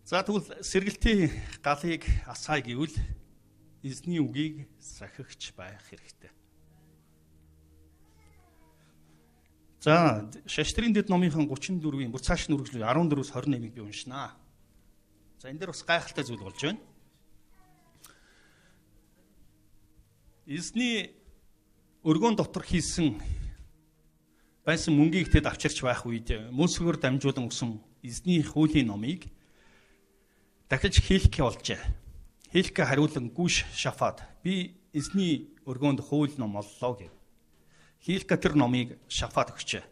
За тэгвэл сэргэлтийн галыг асаая гэвэл эзний үгийг сахигч байх хэрэгтэй. За шаштрын дэд номынхан 34-ийн бүр цааш нь үргэлжлүүлээ 14-өөс 21-ийг би уншнаа. За энэ дээр бас гайхалтай зүйл болж байна. Эзний өргөөн дотор хийсэн байсан мөнгийг тэд авчирч байх үед Мөсөгөр дамжуулан өгсөн эзний хуулийн номыг дахиж Хилкия олжээ. Хилкия хариулан гүш Шафат би эзний өргөөнд хууль ном оллоо гэв. Хилкия тэр номыг Шафат өгчээ.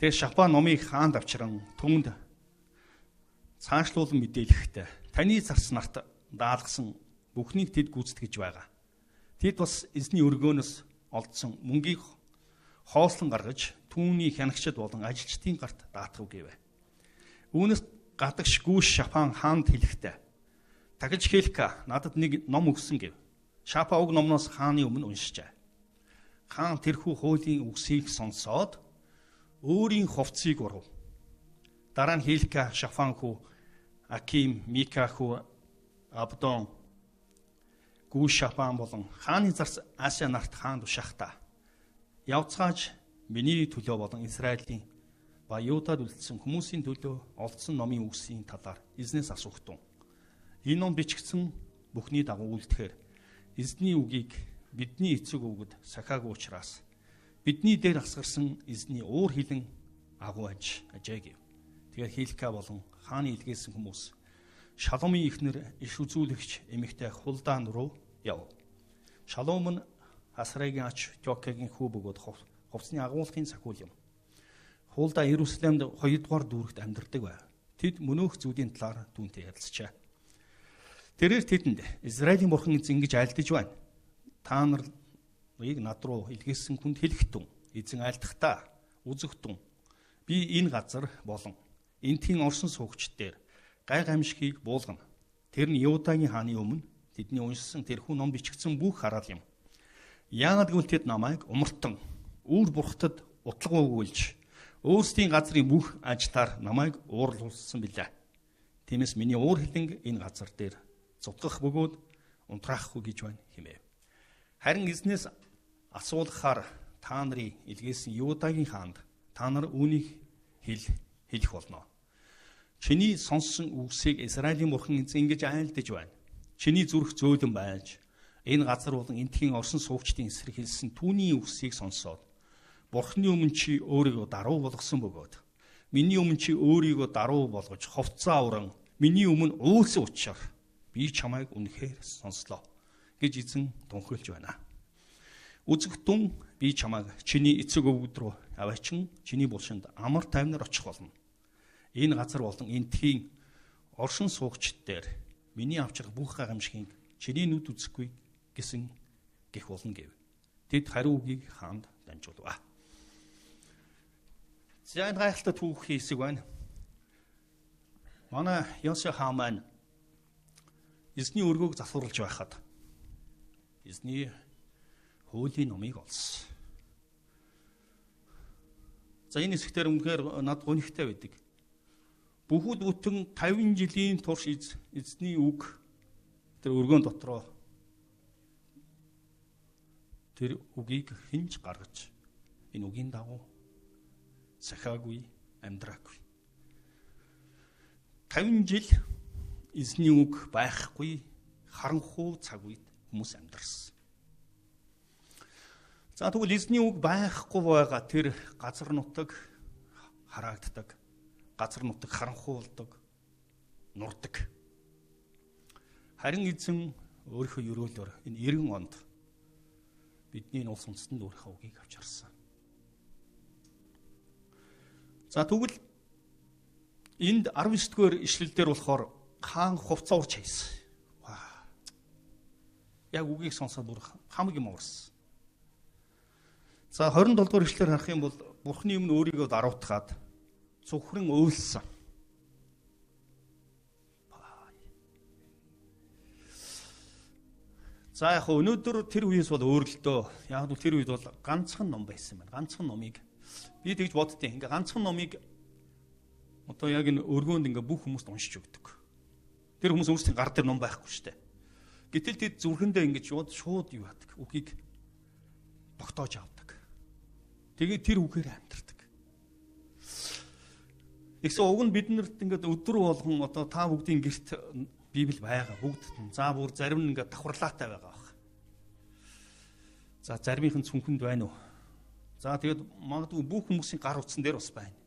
Тэгээ Шафат номыг хаанд авчран түүнд цаашлуулан мэдээлэхдээ таны царс нарт даалгасан бүхнийг тэд гүйцэтгэж байгаа. Тэд бас эзний өргөөнөөс олдсон мөнгийг хоослон гаргаж түүний хянагчид болон ажилчдын гарт даатгав гэв. Үүнээс гадагш гүш Шафан хаанд хэлэхдээ дахиж Хилкия надад нэг ном өгсөн гэв. Шафа уг номноос хааны өмнө уншижээ. Хаан тэрхүү хуулийн үгсийг сонсоод өөрийн хувцсыг урав. Дараа нь Хилкия Шафан хүү Аким, Мика хүү Абдон, гүш Шафан болон хааны зарц Ася нарт хаанд ушаахта явцгааж миний төлөө болон Израилийн ба Юдад үлдсэн хүмүүсийн төлөө олдсон номын үгсийн талаар эзнээс асуухдун. Энэ ном бичигдсэн бүхний дагуу үлдэхээр эзний үгийг бидний эцэг өвгөд сахаагүй учраас бидний дээр асгарсан эзний уур хилэн агуу ажээ гэв. Тэгэхээр Хилкия болон хааны илгээсэн хүмүүс Шаломын эхнэр иш үзүүлэгч эмэгтэй Хулдан руу яв. Шалом нь Асрагийн ач Жокегийн хүү бөгөөд хувцсны агуулгын сахиул юм. Хулда Иерусалимд 2 дугаар дүүрэгт амьдардаг байв. Тэд мөнөөх зүйлийн талаар түүнтэй ярилцжээ. Тэрээр тэдэнд Израилийн бурхан эзэн ингэж айлдаж байна. Та нарыг над руу илгээсэн хүнд хэлэхтэн, эзэн айлдахдаа үзэгтэн. Би энэ газар болон энтхийн орсон суугчд дээр гай гамшигыг буулгана. Тэр нь Юдагийн хааны өмнө тэдний уншсан тэрхүү ном бичигдсэн бүх хараал юм. Яагаад гэвэл тэд намайг умартан, үүр бурхтад утлага өгүүлж өөрсдийн газрын бүх ажлаар намайг уурлуулсан билээ. Тиймээс миний уур хилэнг энэ газар дээр зутгах бөгөөд унтраахгүй гэж байна хэмэв. Харин эзнээс асуулахаар та нарын илгээсэн Юдагийн хаанд та нар үүнийг хэлэх болно. Чиний сонссон үгсийг Израилийн бурхан эзэн ингэж айлдаж байна. Чиний зүрх зөөлөн байж энэ газар болон энтхийн орсон суугчдын эсрэг хэлсэн түүний үгсийг сонсоод Бурхны өмнө чи өөрийгөө даруу болгосон бөгөөд миний өмнө чи өөрийгөө даруу болгож хувцаа уран миний өмнө уулсан учраас би чамайг үнэхээр сонслоо гэж эзэн тунхаглаж байна. Үзэгтэн би чамайг чиний эцэг өвгөд рүү аваачин чиний булшинд амар тайвнаар очих болно. Энэ газар болон энтхийн оршин суугчд дээр миний авчрах бүх гамшигыг чиний нүд үзэхгүй гэсэн гэх болно гэв. Тэд хариу үгийг хаанд дамжуулваа. За энэ гайхалтай түүхийн хэсэг байна. Манай Йосеф хаан маань эзний өргөөг засварлаж байхад эзний хуулийн номыг олсон. За энэ хэсгээр үнэхээр над гонхтой байдаг. Бүхэл бүтэн 50 жилийн турш эзний үг тэр өргөөн дотроо тэр үгийг хинж гаргаж энэ үгийн дагуу сахаагүй амьдраагүй. 50 жил эзний үг байхгүй харанхуй цаг үед хүмүүс амьдарсан. За тэгвэл эзний үг байхгүй байгаа тэр газар нутаг хараагддаг, газар нутаг харанхуулдаг, нурдаг. Харин эзэн өөрийнхөө өрөөлөөр энэ 90 онд бидний улс үндэстэнд өөрийнхөө үгийг авчирсан. За тэгвэл энд 19-р ишлэлдэр болохоор хаан хувцас урч хайсан. Яг үгийг сонсоод бүр хамаг юм уурсан. За 27-р ишлэлээр харах юм бол Бурхны өмнө өөрийгөө даруутгаад цухран өөлсөн. За яг өнөөдөр тэр үеэс бол өөр л дөө. Яг нь тэр үед бол ганцхан ном байсан байна. Ганцхан номыг би тэгж боддیں۔ Ингээ ганцхан номыг одоо яг энэ өргөөнд ингээ бүх хүмүүст уншиж өгдөг. Тэр хүмүүс өөрсдийн гар дээр ном байхгүй шүү дээ. Гэтэл тэд зүрхэндээ ингэж шууд юу яадаг? Үгийг тогтоож авдаг. Тэгээд тэр үгээр амьдардаг. Тэгсэн уг нь биднэрт ингээд өдөр болгон одоо та бүгдийн гэрт Библи байгаа. Бүгд за бүр зарим нь ингээд давхарлаатай байгаа баг. За заримийнх нь цүнхэнд байна уу? За тэгээд магадгүй бүх хүмүүсийн гар утсан дээр бас байна.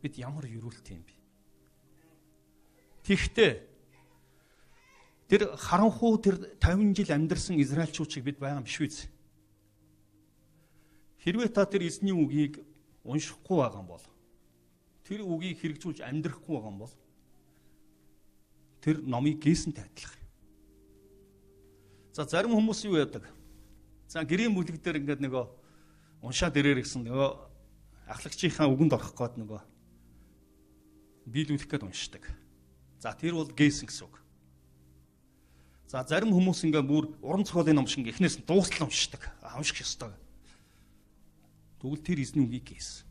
Бид ямар юрүүлт юм бэ? Тэгтээ тэр харанхуу тэр 50 жил амьдарсан израильчуудыг бид байгаа юм биш үү? Хэрвээ та тэр эзний үгийг уншихгүй байгаа юм бол тэр үгийг хэрэгжүүлж амьдрахгүй байгаа юм бол тэр номыг гээсэнтэй адилхан. За зарим хүмүүс юу яадаг? За гэрийн бүлэг дээр ингээд нөгөө уншаад ирээр гэсэн нөгөө ахлагчийнхаа үгэнд орох гээд нөгөө биелүүлэх гээд уншдаг. За тэр бол гээсэн гэсэн үг. За зарим хүмүүс ингээд бүр уран зохиолын ном шиг эхнээс нь дуустал уншдаг. Унших ёстой. Тэгвэл тэр эзний үгийг гээсэн.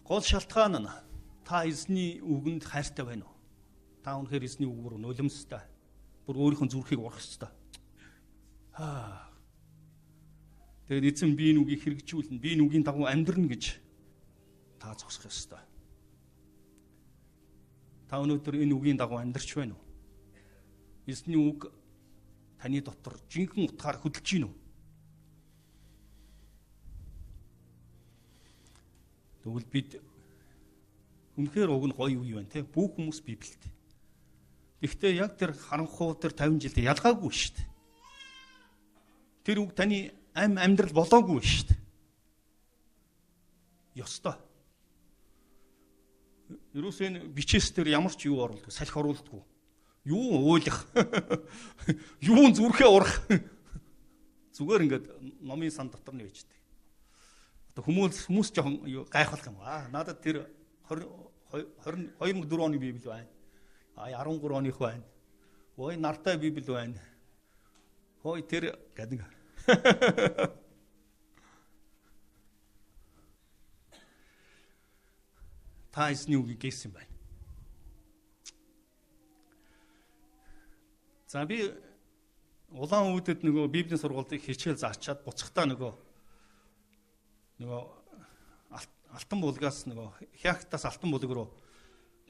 Гол шалтгаан нь та эзний үгэнд хайртай байна уу? Та үнэхээр эзний үг рүү нулимстай. Бүр өөрийнхөө зүрхийг урах ёстой. Тэгээд эзэн би энэ үгийг хэрэгжүүлнэ, би энэ үгийн дагуу амьдрна гэж та зогсох ёстой. Та өнөөдөр энэ үгийн дагуу амьдарч байна уу? Эзний үг таны дотор жинхэнэ утгаар хөдөлж гин үү? Тэгвэл бид үнэхээр уг нь гоё үе байна те. Бүх хүмүүс Библиэд. Гэхдээ яг тэр харанхуу тэр 50 жилд ялгаагүй шүү дээ. Тэр үг таны амьдрал болоогүй шүү дээ. Ёстой. Ерөөсөө энэ бичээс тэр ямар ч юу оруулдаг, салхи оруулдаггүй. Юу уйлах. Юун зүрхээ урах. Зүгээр ингээд номын сан дотор нь байждаг. Одоо хүмүүс жоохон гайхах юм. Надад тэр 2004 оны Библи байна. 13 оных байна. Ой нартай Библи байна. Хой тэр гэдэг. Та эзний үгийг гээсэн байна. За би улаан өвдөд нөгөө Библийн сургалтыг хичээл заачаад буцахтаа нөгөө алтан булгаас нөгөө хяхтаас алтан булг руу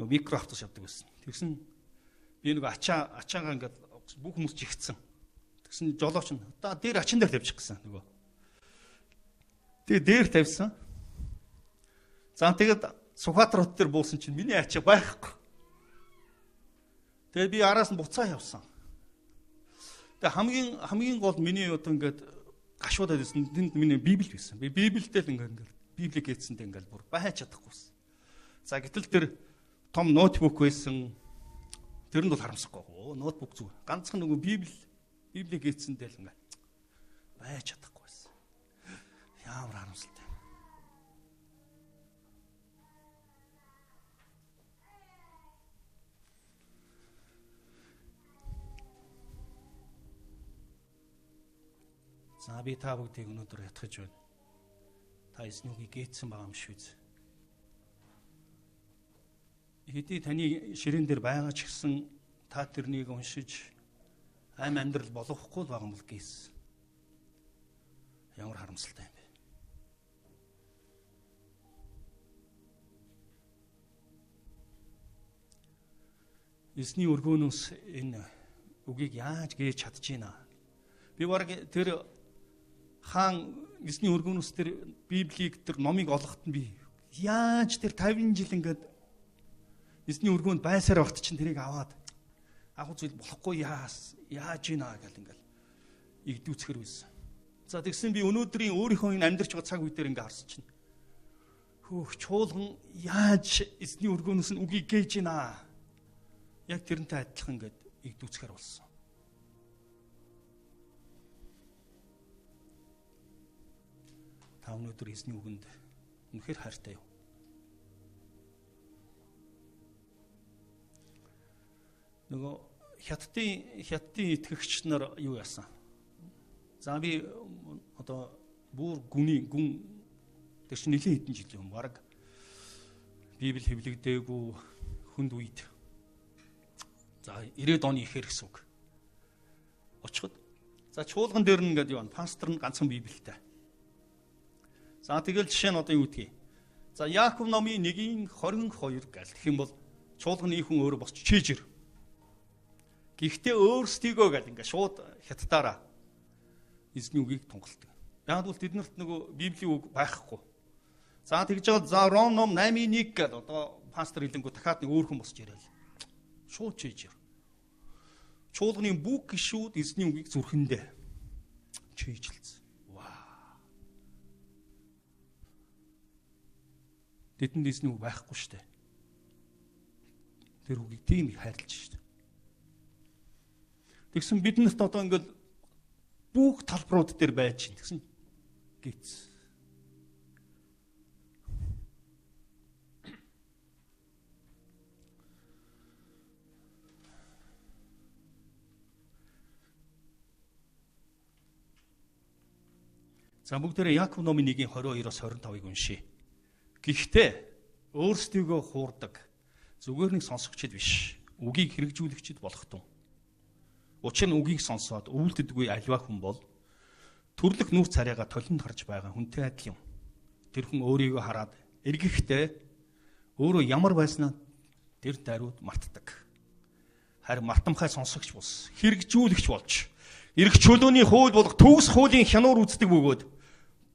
нөгөө микро автобус явдаг байсан. Тэгсэн би нөгөө ачаагаа ингээд бүх хүмүүс жигцсэн. Тэгсэн жолооч нь одоо дээр ачин дээр тавьчих гэсэн нөгөө. Тэгээ дээр тавьсан. За тэгээд Сүхбаатар хот дээр буусан чинь миний ачаа байхгүй. Тэгээд би араас нь буцаа явсан. Тэгээ хамгийн гол миний одоо ингээд гашуудад байсан. Тэнд миний Библи байсан. Би Библиэд л ингээд Библийг гээцсэндээ ингээд бүр байж чадахгүйсэн. За гэтэл тэр том ноутбук байсан. Тэр нь бол харамсахгүй. Ноутбук зүг. Ганцхан нөгөө Библийг гээцсэндээ л ингээд байж чадахгүйсэн. Ямар харамсалтай. За би та бүгдийг өнөөдөр ятгах байна. Та эзний үгийг гээцсэн байгаа юм шүү. Хэдий таны ширээн дээр байгаа ч гэсэн та тэрнийг уншиж амьдрал болохгүй л байгаа юм бол гээсэн. Ямар харамсалтай юм бэ? Эзний өргөөнөөс энэ үгийг яаж гээж чадчихна? Би бараг тэр хаан эзний өргөөнөөс тэр Библийг тэр номыг олоход нь би яаж тэр 50 жил ингээд эзний өргөөнд байсаар багт чинь тэрийг аваад агуу зүйл болохгүй яаж ийна гэл ингээд игдүүцгэр байсан. За тэгсэн би өнөөдрийн өөрийнхөө энэ амьдарч байгаа цаг үе дээр ингээд харсан чинь чуулган яаж эзний өргөөнөөс нь үгийг гээж ийна. Яг тэрнтэй адилхан ингээд игдүүцгэр болсон. Та өнөөдөр эзний үгэнд үнэхээр хайртай юу? Нөгөө хятадын итгэгч нар юу яасан? За би одоо бүр гүн тэр чинь нэлээд хэдэн жил юм. Бараг Библи хэвлэгдээгүй хүнд үед. За 90-ад оны ихэр гэсэн үг. Очиход. За чуулган дээр нь ингээд юу вэ? Пастор нь ганцхан Библитэй. За тэгэл жишээ нь одоо юу гэдгийг. За Яаков номын 1:22 гэл гэх юм бол чуулганы хүн өөрөө босч чийжэр. Гэхдээ өөрсдийгөө гэл ингээд шууд хятадаараа эзний үгийг тунгалдаг. Яг бол тэднэрт нөгөө Библийн үг байхгүй. За тэгж жаад за Ром ном 8:1 гэл одоо пастор хэлэнгүү дахиад нэг өөр хүн босч ирээл. Шууд чийжэр. Чуулганы бүх гишүүд эзний үгийг зүрхэндээ чийжилсэн. Ваа. Тэдэнд эзний үг байхгүй штэ. Тэр үгийг тийм их хайрлаж штэ. Тэгсэн биднэрт одоо ингээд бүх талбарууд дээр байж чинь гэсэн гиз. За бүгдээрээ Яаков номын 1:22-оос 25-ыг уншийе. Гэхдээ өөрсдийгөө хуурдаг зүгээр нэг сонсогчд биш, үгийг хэрэгжүүлэгчд болох тун. Учир нь үгийг сонсоод өвөлддөггүй аливаа хүн бол төрлөх нүүр царайгаа толинд харж байгаа хүнтэй адил юм. Тэр хүн өөрийгөө хараад эргэхдээ өөрөө ямар байснаа тэр даруйд мартдаг. Харин мартамхай сонсогч бус хэрэгжүүлэгч болж эрх чөлөөний хууль болох төгс хуулийн хянуур үздэг бөгөөд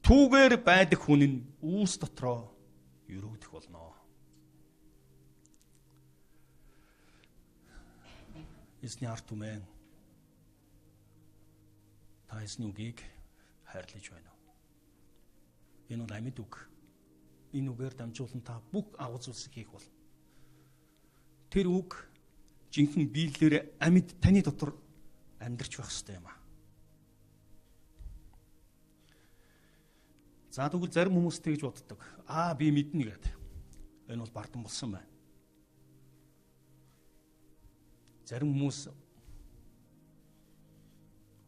түүгээр байдаг хүн нь үүс дотроо өрөвдөх болно. Эзний ард түмэн та эзний үгийг хайрлаж байна уу? Энэ бол амьд үг. Энэ үгээр дамжуулан та бүх агуу зүйлсийг хийх бол тэр үг жинхэнэ биелэлээр амьд таны дотор амьдарч байх ёстой юм аа. За тэгвэл зарим хүмүүс тэгж боддог. Би мэднэ гэдэг. Энэ бол бардам болсон байна. Зарим хүмүүс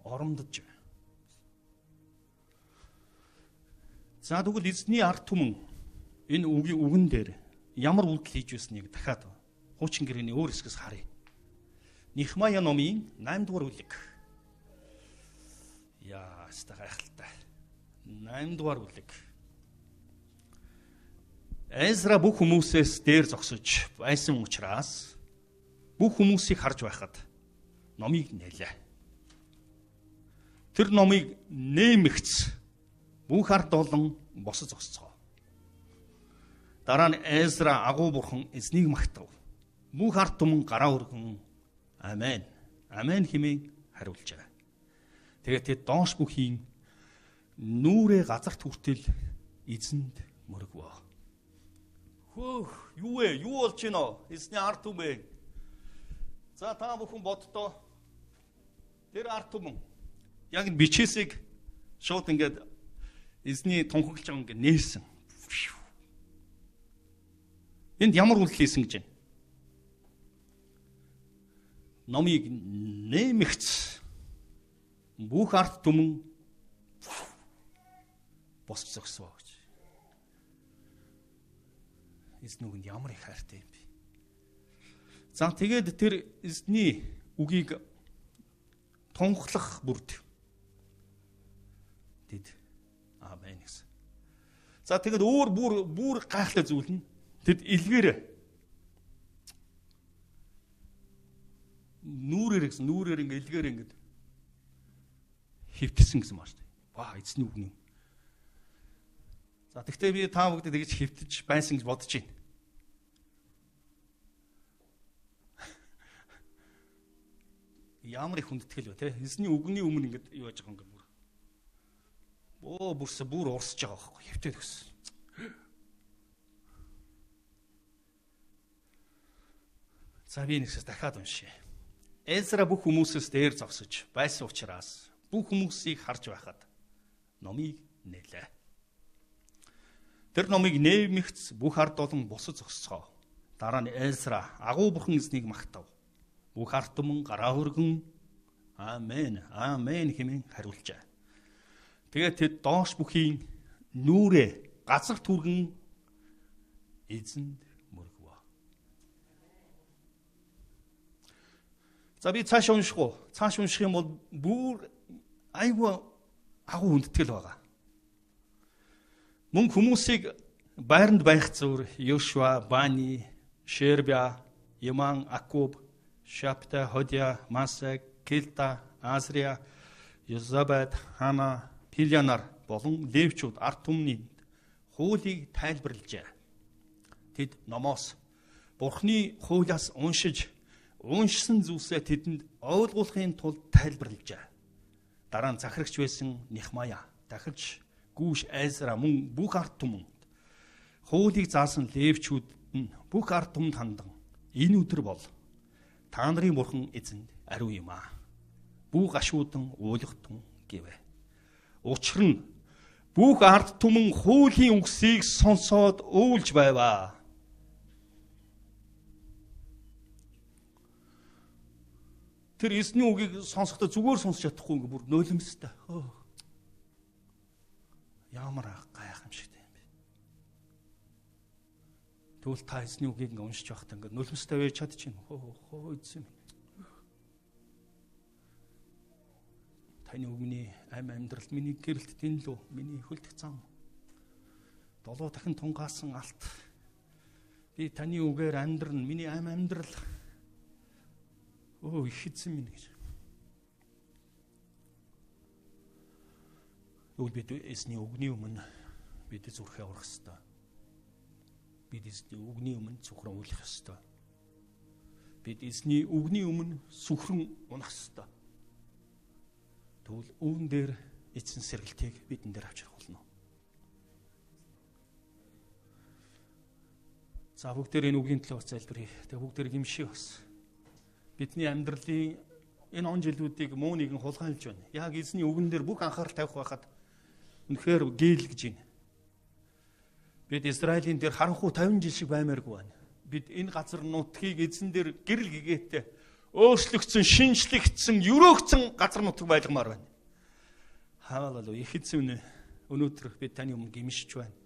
оромдож байна. За тэгвэл эзний ард түмэн энэ үгэн дээр ямар үйлдэл хийж байсныг дахиад хуучин гэрээний өөр хэсгээс харъя. Нехмая номын 8 дугаар бүлэг. Яста гайхалтай. 8 дугаар бүлэг. Эзра бүх хүмүүсээс дээр зогсож байсан учраас бүх хүмүүсийг харж байхад номыг нээлээ. Тэр номыг нэмэгц бүх ард олон босож зогсцоо. Дараа нь Эзра агуу бурхан эзнийг магтав. Бүх ард түмэн гараа өргөн амен. Амен хэмээн хариулжээ. Тэгээд тэд доош бүхийн нүүрээ газарт хүртэл эзэнд мөргөвөө. Юу вэ? Юу болж байна вэ? Эзний ард түмэн. За та бүхэн боддоо. Тэр ард түмэн яг бичээсийг шууд ингээд эзний тунхаглаж байгаа ингээд нээсэн. Энд ямар үйлдэл хийсэн гэж байна? Номыг нэмэгц бүх ард түмэн босч зогсоо гэж. Эзний үгэнд ямар их хайртай юм бэ? За тэгээд тэр эзний үгийг тунхлах бүрд. Тэд амен гэсэн. За тэгээд өөр бүр гайхалтай зүйл нь тэд илгээр нүүрээр ингээ илгээр ингээд хөвтсөн гэсэн маш. Эзний үг юм. За тэгтээ би та бүгд тэгж хөвтөж байсан гэж бодож байна. Ямар их хүндэтгэл вэ те? Эзний үгний өмнө ингээд юу яаж байгаа юм бэ? Бүр урсж байгаа байхгүй хөвтөд өгсөн. За би нэгсээс дахиад уншъя. Эзра бүх хүмүүсээс дээр зогсож байсан учраас бүх хүмүүсийг харж байхад номыг нээлээ. Тэр номыг нэмэгц бүх ард олон босож зогсцоо. Дараа нь Эзра агуу бурхан эзнийг магтав. Бүх ард түмэн гараа өргөн амен амен хэмээн хариулжээ. Тэгээд тэд доош бүхийн нүүрээ газар түргэн эзэнд За би цааш унших уу? Цааш унших юм бол бүр айгүй агуу хүндэтгэл байгаа. Мөн хүмүүсийг байранд байх зур Йошуа, Бани, Шербя, Яман, Акуб, Шапта, Ходя, Маса, Килта, Азрия, Йозабад, Хана, Пилянар болон левчүүд ард түмний хуулийг тайлбарлажээ. Тэд номоос Бурхны хуулиас уншсан зүйлсээ тэдэнд ойлгуулахын тулд тайлбарлажээ. Дараа нь захирагч байсан Нехмая, дахиж Гүүш, Айзра мөн бүх ард түмэнд хуулийг заасан левчүүд нь бүх ард түмэнд хандан энэ өдөр бол та нарын бурхан эзэнд ариу юм аа. Бүх гашуудан уулгатун гэвэ. Учир нь бүх ард түмэн хуулийн үгсийг сонсоод өвлж байваа. Тэр эзний үгийг сонсохдоо зүгээр сонсч чадахгүй ингээ бүр нулимстай. Ямар гайхамшигтай юм бэ. Тэгвэл та эзний үгийг ингээ уншиж байхдаа ингээ нулимстай байж чадчихна. Эзэн минь. Таны үгний амьдрал миний гэрэлт тэнлүү, миний хөлдөх зам. 7 дахин тунгаасан алт. Би таны үгээр амьдрна, миний амьдрал. Их эзэн минь гэж. Бид эзний үгний өмнө бид зүрхээ урах ёстой. Бид эзний үгний өмнө зүхрэн үлэх ёстой. Бид эзний үгний өмнө сүхрэн унах ёстой. Тэгвэл үүн дээр эзэн сэргэлтийг бидэн дээр авчрах болно. За бүгдээр энэ үгийн төлөө залбирая. Тэгээ бүгдээр гимшээ бас. Бидний амьдралын энэ он жилүүдийг муу нэгэн хулгайлж байна. Яг эзний үгэн дээр бүх анхаарал тавих байхад үнэхээр гээл гэж байна. Бид Израилийн дээр харанхуй 50 жил шиг баймааргүй байна. Бид энэ газар нутгийг эзэн дээр гэрэл гэгээтэй өөрчлөгдсөн, шинжлэгдсэн, өрөөгдсөн газар нутаг байлгамаар байна. Хаалалу их эзэн өнөөдөр бид таны өмнө гимшиж байна.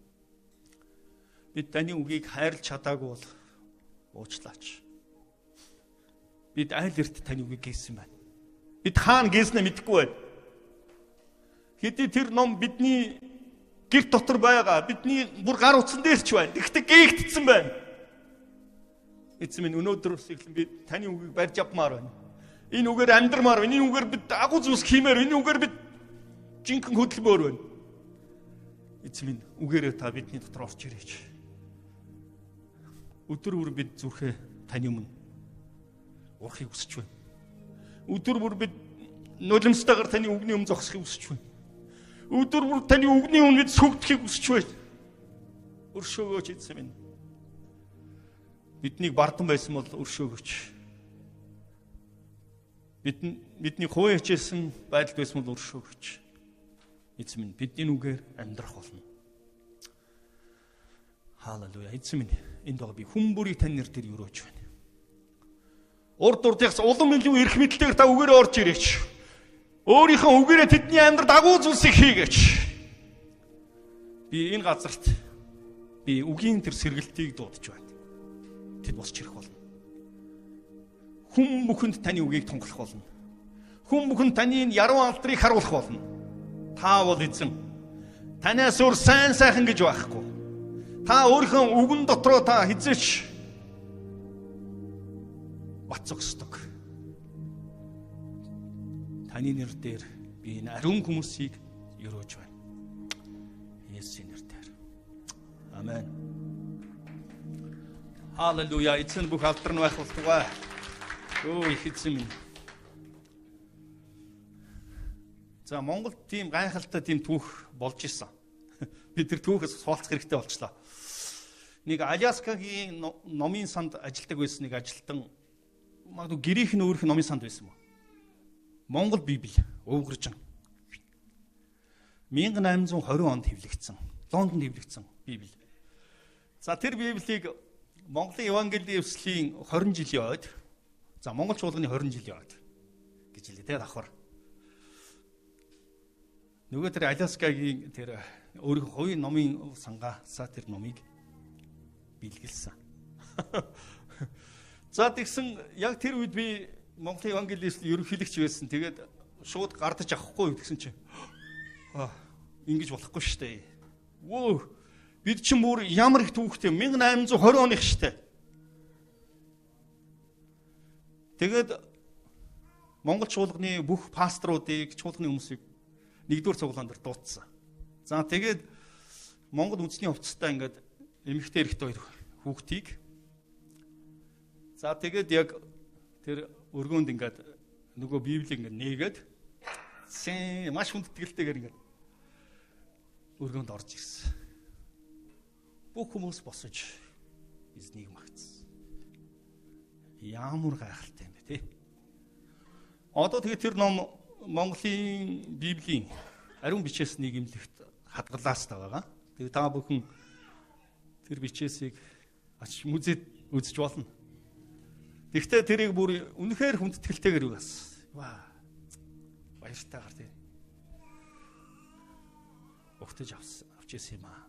Бид таны үгийг хайрлж чадаагүй бол уучлаач. Бид айл эрт таны үгийг гээсэн байна. Бид хаана гээснээ мэдэхгүй байна. Хэдий тэр ном бидний гэрт дотор байгаа, бидний бүр гар утсан дээр ч байна. Гэхдээ гээгдсэн байна. Эзэн минь өнөөдрөөс эхлэн би таны үгийг барьж авмаар байна. Энэ үгээр амьдрмаар байна. Энэ үгээр бид агуу зүйлс хиймээр, энэ үгээр бид жинхэнэ хөдөлмөр байна. Эзэн минь үгээрээ та бидний дотор орж ирээч. Өдөр бүр бид зүрхээ таны өмнө урахыг хүсэж байна. Өдөр бүр бид нулимстайгаар таны үгний өмнө зогсохыг хүсэж байна. Өдөр бүр таны үгний өмнө бид сүгдэхийг хүсэж байна. Өршөөгөөч эзэн минь. Биднийг бардан байсан бол өршөөгөөч. Бидний хувийн хичээсэн байдалд байсан бол өршөөгөөч. Эзэн минь бидний үгээр амьдрах болно. Халелуя. Эзэн минь энд байгаа би хүн бүрийг тань нэр дээр өрөөж байна. Урд урдаас улам илүү эрх мэдэлтэйгээр та үгээрээ орж ирээч. Өөрийнхөө үгээрээ тэдний амьдралд агуу зүйлсийг хийгээч. Би энэ газарт би үгийн тэр сэргэлтийг дуудаж байна. Тэд босч ирэх болно. Хүн бүхэнд таны үгийг тунгалах болно. Хүн бүхэнд таны яруу алдрыг харуулах болно. Та бол эзэн. Танаас өөр сайн сайхан гэж байхгүй. Та өөрийнхөө үгэн дотроо та хизээч бат зогсдог. Таны нэр дээр би энэ ариун хүмүүсийг өрөөж байна. Есүсийн нэрээр. Амен. Халелуя. Эцэн бүх алдар нь байх болтугай. Их эзэн минь. За Монголд тийм гайхалтай тийм түүх болж исэн. Би тэр түүхээс суулцах хэрэгтэй болчлаа. Нэг Аляскагийн номын санд ажилладаг байсан нэг ажилтан магадгүй гэрийнх нь өөрөх номын санд байсан юм. Монгол Библи өвгөржин 1820 онд хэвлэгдсэн. Лондонд хэвлэгдсэн Библи. За тэр Библийг Монголын Евангелийн эвслийн 20 жилийн ойд, за Монгол чуулганы 20 жилийн ойд гэж хэлээ те давхар. Нөгөө тэр Аляскагийн тэр өөрийнхөө хувийн номын сангаасаа тэр номыг бэлгэлсэн. За тэгсэн яг тэр үед би Монголын евангелист ерөнхийлөгч байсан. Тэгээд шууд гардаж авахгүй гэсэн чинь ингэж болохгүй штэ. Вөө бид чинь бүр ямар их түүхтэй 1820 оных штэ. Тэгээд Монгол чуулганы бүх пасторуудыг, чуулганы хүмүүсийг нэгдүгээр цуглаан дээр дуудсан. За тэгээд Монгол үндэсний хувцастай ингээд эмэгтэй эрэгтэй хоёр хүүхдийг. За тэгээд яг тэр өргөөнд ингээд нөгөө Библийг ингээд нээгээд маш хүндэтгэлтэйгээр ингээд өргөөнд орж ирсэн. Бүх хүмүүс босож эзнийг магтсан. Ямар гайхалтай юм бэ те. Одоо тэгээд тэр ном Монголын Библийн ариун бичээс нэг имлэгт хадгалаас байгаа. Тэгээд та бүхэн тэр бичээсийг музейд үзэж болно. Гэхдээ тэрийг бүр үнэхээр хүндэтгэлтэйгээр бас. Баяртайгаар тийм. Өгтөж авч ирсэн юм аа.